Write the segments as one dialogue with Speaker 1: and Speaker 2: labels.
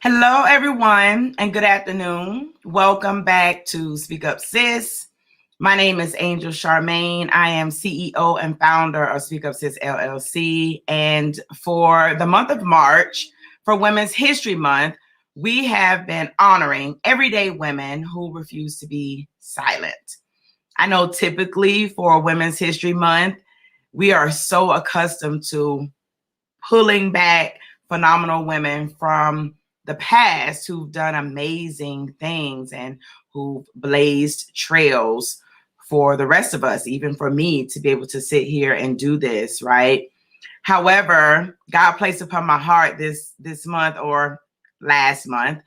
Speaker 1: Hello, everyone, and good afternoon. Welcome back to Speak Up Sis. My name is Angel Charmaine. I am CEO and founder of Speak Up Sis LLC. And for the month of March, for Women's History Month, we have been honoring everyday women who refuse to be silent. I know typically for Women's History Month, we are so accustomed to pulling back phenomenal women from the past who've done amazing things and who've blazed trails for the rest of us, even for me to be able to sit here and do this, right? However, God placed upon my heart this month or last month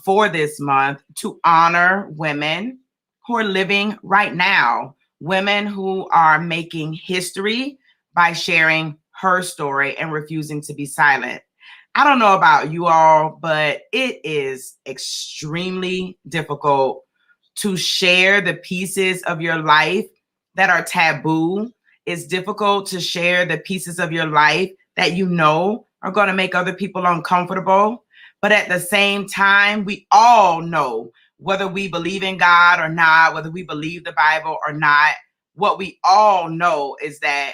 Speaker 1: for this month to honor women who are living right now, women who are making history by sharing her story and refusing to be silent. I don't know about you all, but it is extremely difficult to share the pieces of your life that are taboo. It's difficult to share the pieces of your life that you know are going to make other people uncomfortable. But at the same time, we all know, whether we believe in God or not, whether we believe the Bible or not, what we all know is that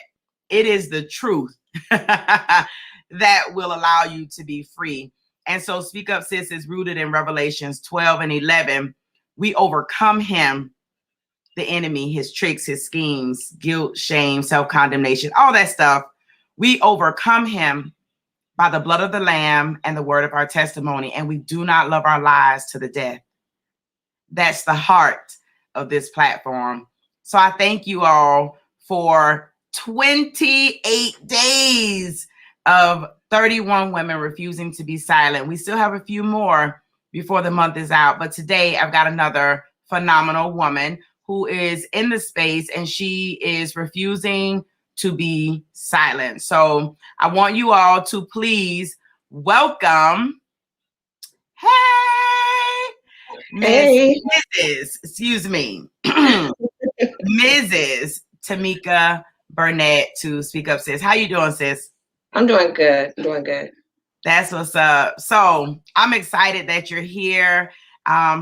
Speaker 1: it is the truth that will allow you to be free. And so Speak Up Sis is rooted in Revelations 12 and 11. We overcome him, the enemy, his tricks, his schemes, guilt, shame, self-condemnation, all that stuff. We overcome him by the blood of the Lamb and the word of our testimony, and we do not love our lives to the death. That's the heart of this platform. So I thank you all for 28 days of 31 women refusing to be silent. We still have a few more before the month is out, but today I've got another phenomenal woman who is in the space and she is refusing to be silent. So I want you all to please welcome,
Speaker 2: Hey,
Speaker 1: Mrs. Tamika Burnett to Speak Up Sis. How you doing, sis?
Speaker 2: I'm doing good. I'm doing good.
Speaker 1: That's what's up. So I'm excited that you're here.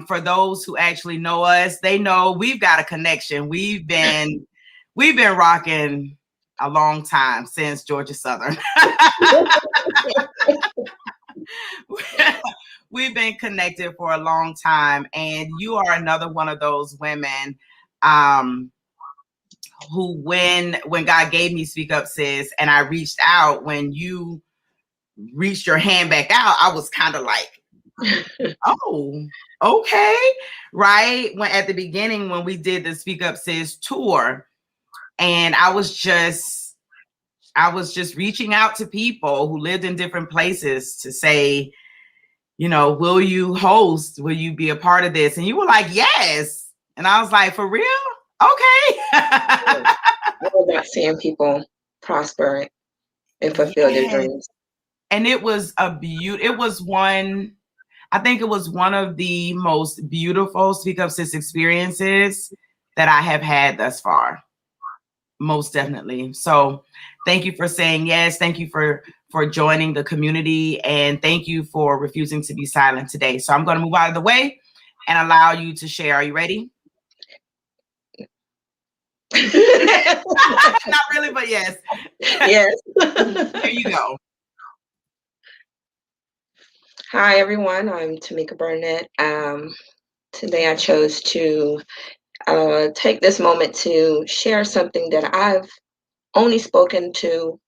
Speaker 1: For those who actually know us, they know we've got a connection. We've been rocking a long time since Georgia Southern. We've been connected for a long time, and you are another one of those women who, when God gave me Speak Up Sis, and I reached out, when you reached your hand back out, I was kind of like, oh, okay, right? When at the beginning, when we did the Speak Up Sis tour, and I was just reaching out to people who lived in different places to say, you know, will you host? Will you be a part of this? And you were like, yes. And I was like, for real? Okay.
Speaker 2: We're about seeing people prosper and fulfill their dreams.
Speaker 1: And it was one, I think it was one of the most beautiful Speak Up Sis experiences that I have had thus far. Most definitely. So thank you for saying yes. Thank you for joining the community, and thank you for refusing to be silent today. So I'm going to move out of the way and allow you to share. Are you ready? Not really, but yes.
Speaker 2: Yes.
Speaker 1: There you go.
Speaker 2: Hi, everyone. I'm Tamika Burnett. Today I chose to take this moment to share something that I've only spoken to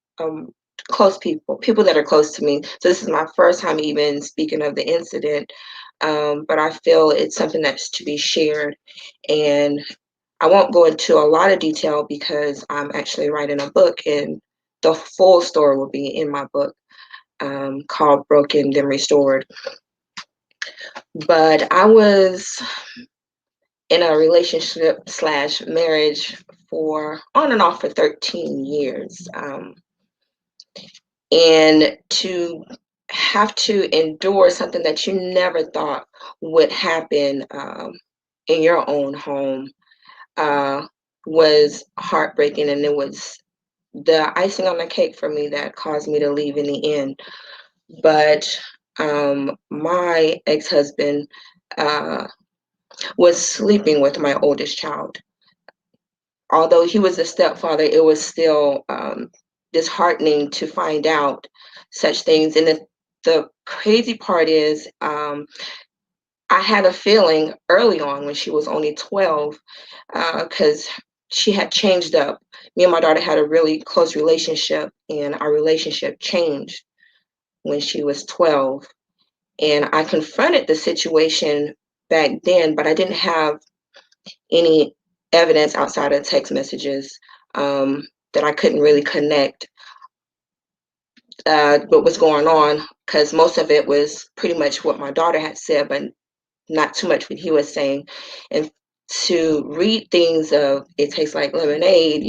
Speaker 2: close people that are close to me. So this is my first time even speaking of the incident, but I feel it's something that's to be shared. And I won't go into a lot of detail because I'm actually writing a book, and the full story will be in my book called Broken Then Restored. But I was in a relationship slash marriage for on and off for 13 years. And to have to endure something that you never thought would happen in your own home was heartbreaking, and it was the icing on the cake for me that caused me to leave in the end. But my ex-husband was sleeping with my oldest child. Although he was a stepfather, it was still disheartening to find out such things. And the crazy part is, I had a feeling early on when she was only 12, because she had changed up. Me and my daughter had a really close relationship, and our relationship changed when she was 12. And I confronted the situation back then, but I didn't have any evidence outside of text messages, that I couldn't really connect what was going on, because most of it was pretty much what my daughter had said, but not too much what he was saying. And to read things of "it tastes like lemonade,"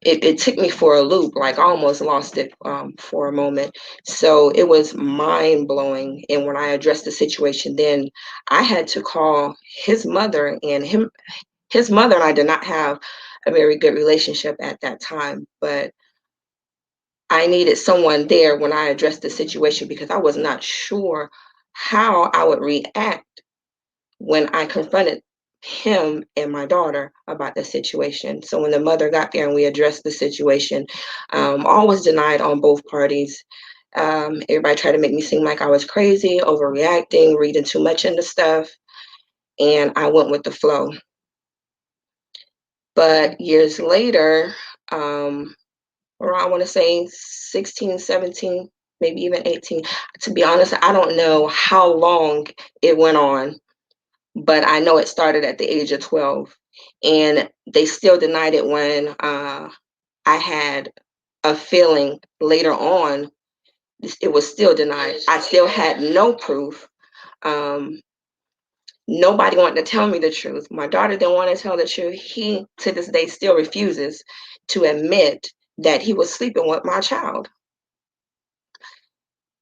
Speaker 2: it took me for a loop. Like, I almost lost it for a moment. So it was mind blowing. And when I addressed the situation, then I had to call his mother, and his mother and I did not have a very good relationship at that time, but I needed someone there when I addressed the situation, because I was not sure how I would react when I confronted him and my daughter about the situation. So when the mother got there and we addressed the situation, all was denied on both parties. Everybody tried to make me seem like I was crazy, overreacting, reading too much into stuff, and I went with the flow. But years later, or I want to say 16, 17, maybe even 18. To be honest, I don't know how long it went on, but I know it started at the age of 12. And they still denied it when I had a feeling later on. It was still denied. I still had no proof. Um, Nobody wanted to tell me the truth. My daughter didn't want to tell the truth. He, to this day, still refuses to admit that he was sleeping with my child.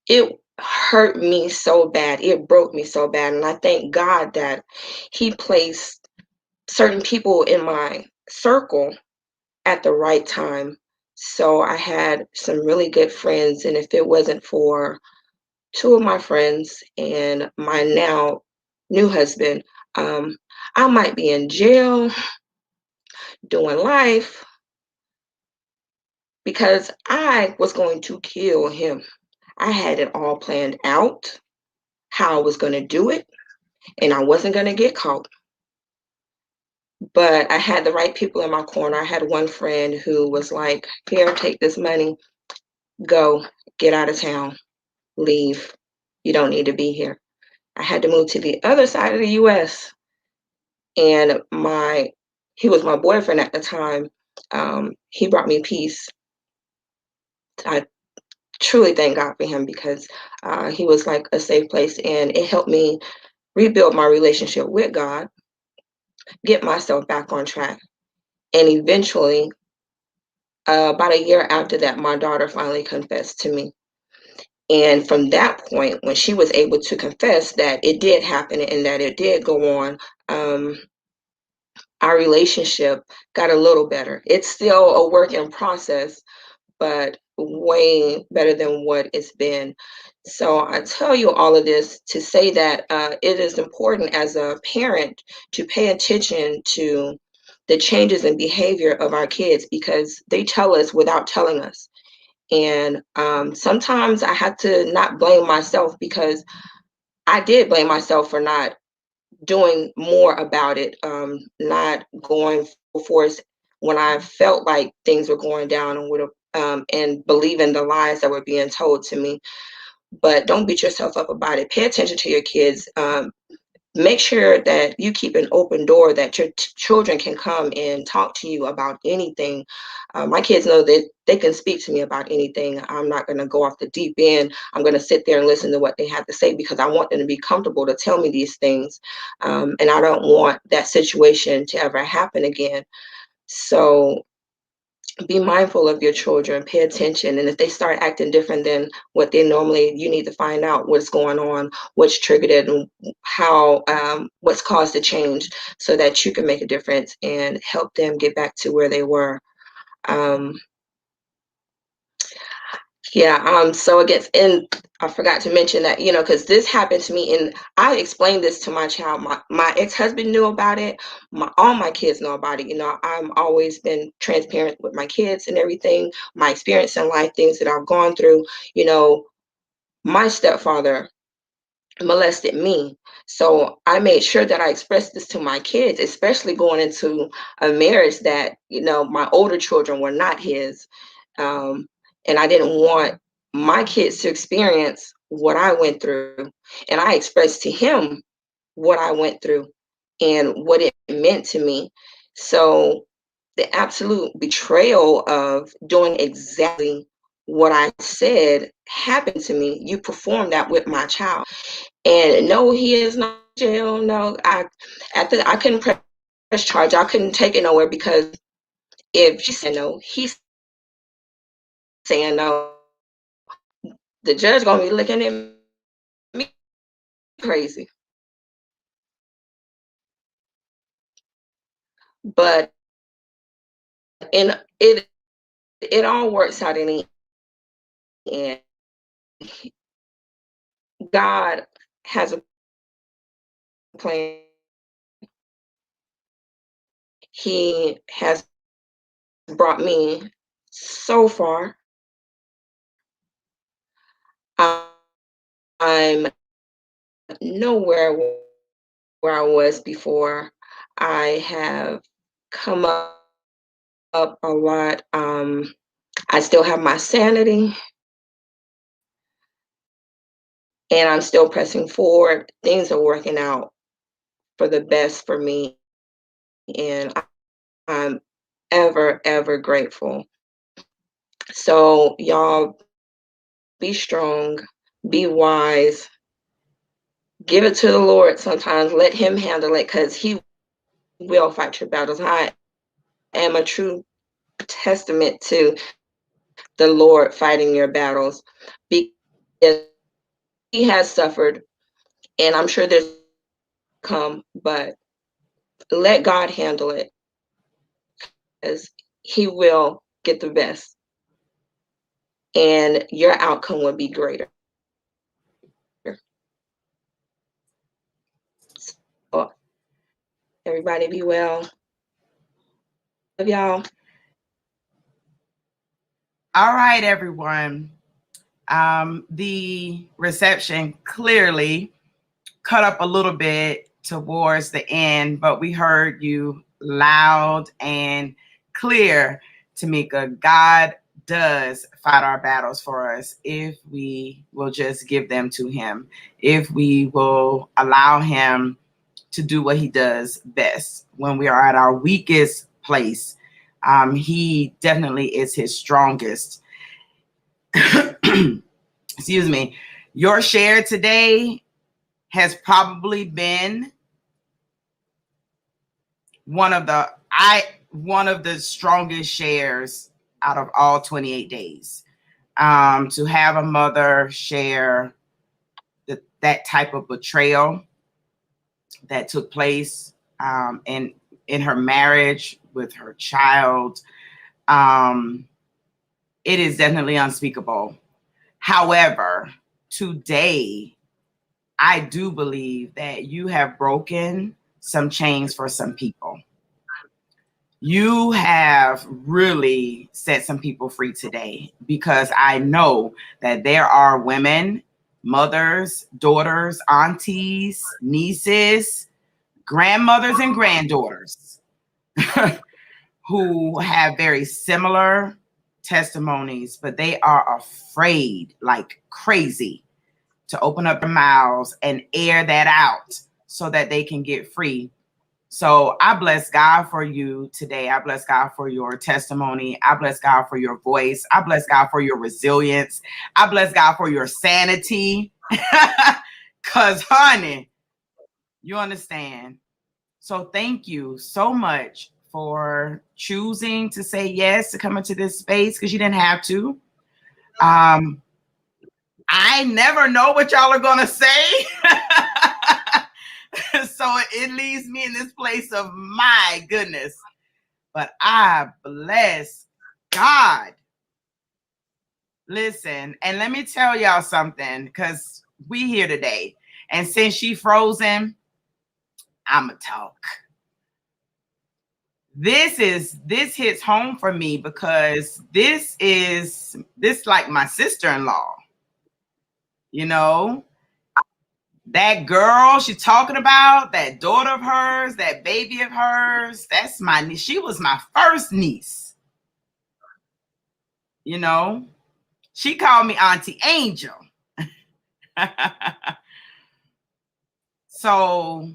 Speaker 2: It hurt me so bad. It broke me so bad. And I thank God that he placed certain people in my circle at the right time. So I had some really good friends. And if it wasn't for two of my friends and my now new husband, I might be in jail doing life, because I was going to kill him. I had it all planned out, how I was going to do it, and I wasn't going to get caught. But I had the right people in my corner. I had one friend who was like, "Here, take this money, go, get out of town, leave. You don't need to be here." I had to move to the other side of the US, and he was my boyfriend at the time. He brought me peace. I truly thank God for him, because he was like a safe place, and it helped me rebuild my relationship with God, get myself back on track. And eventually, about a year after that, my daughter finally confessed to me. And from that point, when she was able to confess that it did happen and that it did go on, our relationship got a little better. It's still a work in process, but way better than what it's been. So I tell you all of this to say that it is important as a parent to pay attention to the changes in behavior of our kids, because they tell us without telling us. And sometimes I have to not blame myself, because I did blame myself for not doing more about it, not going full force when I felt like things were going down, and would have and believing the lies that were being told to me. But don't beat yourself up about it. Pay attention to your kids. Make sure that you keep an open door, that your children can come and talk to you about anything. My kids know that they can speak to me about anything. I'm not going to go off the deep end. I'm going to sit there and listen to what they have to say, because I want them to be comfortable to tell me these things. And I don't want that situation to ever happen again. So be mindful of your children, pay attention, and if they start acting different than what they normally, you need to find out what's going on, what's triggered it, and how what's caused the change, so that you can make a difference and help them get back to where they were. Yeah, so against, and I forgot to mention that, because this happened to me, and I explained this to my child. My ex-husband knew about it. All my kids know about it. I'm always been transparent with my kids and everything, my experience in life, things that I've gone through. My stepfather molested me. So I made sure that I expressed this to my kids, especially going into a marriage that, my older children were not his. Um, and I didn't want my kids to experience what I went through. And I expressed to him what I went through and what it meant to me. So the absolute betrayal of doing exactly what I said happened to me. You performed that with my child. And no, he is not in jail. No, I couldn't press charge. I couldn't take it nowhere, because if she said no, he's saying no, the judge gonna be looking at me crazy. But in it all works out in the end. God has a plan. He has brought me so far. I'm nowhere where I was before. I have come up a lot. I still have my sanity, and I'm still pressing forward. Things are working out for the best for me, and I'm ever, ever grateful. So, y'all, be strong, be wise, give it to the Lord sometimes. Let Him handle it, because He will fight your battles. I am a true testament to the Lord fighting your battles, because He has suffered, and I'm sure there's come, but let God handle it, because He will get the best, and your outcome will be greater. So everybody be well. Love y'all.
Speaker 1: All right, everyone. The reception clearly cut up a little bit towards the end, but we heard you loud and clear, Tamika. God does fight our battles for us if we will just give them to Him, if we will allow Him to do what He does best. When we are at our weakest place, He definitely is His strongest. Excuse me. Your share today has probably been one of the strongest shares out of all 28 days. To have a mother share that type of betrayal that took place in her marriage with her child, it is definitely unspeakable. However, today, I do believe that you have broken some chains for some people. You have really set some people free today, because I know that there are women, mothers, daughters, aunties, nieces, grandmothers, and granddaughters who have very similar testimonies, but they are afraid like crazy to open up their mouths and air that out so that they can get free. So I bless God for you today. I bless God for your testimony. I bless God for your voice. I bless God for your resilience. I bless God for your sanity. Because, honey, you understand. So thank you so much for choosing to say yes to come into this space, because you didn't have to. I never know what y'all are going to say. So it leaves me in this place of my goodness. But I bless God Listen, and let me tell y'all something, because we here today. And since she frozen, I'ma talk. This hits home for me because this like my sister-in-law. You know, that girl she talking about, that daughter of hers, that baby of hers, that's my niece. She was my first niece. You know, she called me Auntie Angel. So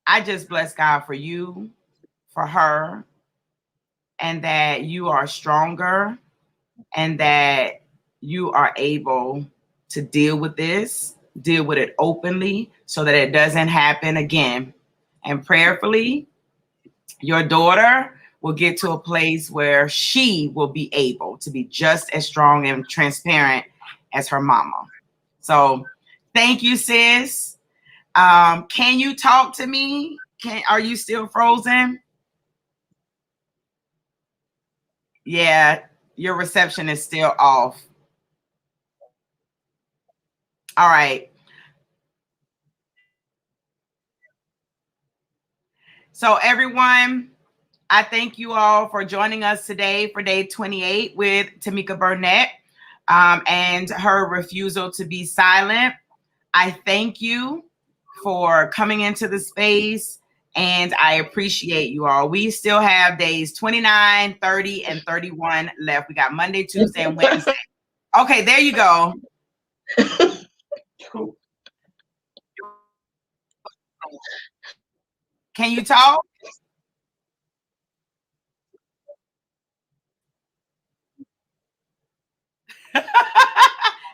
Speaker 1: I just bless God for you, for her, and that you are stronger and that you are able to deal with it openly so that it doesn't happen again. And prayerfully, your daughter will get to a place where she will be able to be just as strong and transparent as her mama. So thank you, sis. Can you talk to me? Are you still frozen? Yeah, your reception is still off. All right. So everyone, I thank you all for joining us today for day 28 with Tamika Burnett and her refusal to be silent. I thank you for coming into the space and I appreciate you all. We still have days 29, 30, and 31 left. We got Monday, Tuesday, and Wednesday. Okay, there you go. Can you talk?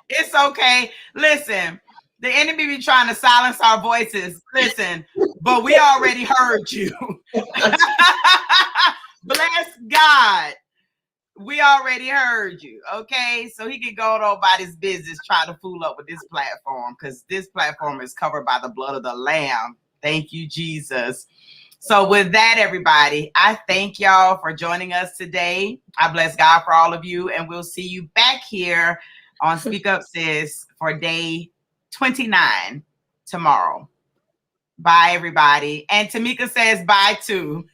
Speaker 1: It's okay. Listen, the enemy be trying to silence our voices. Listen, but we already heard you. Bless God. We already heard you. Okay. So he can go on about his business, try to fool up with this platform because this platform is covered by the blood of the Lamb. Thank you, Jesus. So with that, everybody, I thank y'all for joining us today. I bless God for all of you, and we'll see you back here on Speak Up Sis for day 29 tomorrow. Bye, everybody. And Tamika says bye too.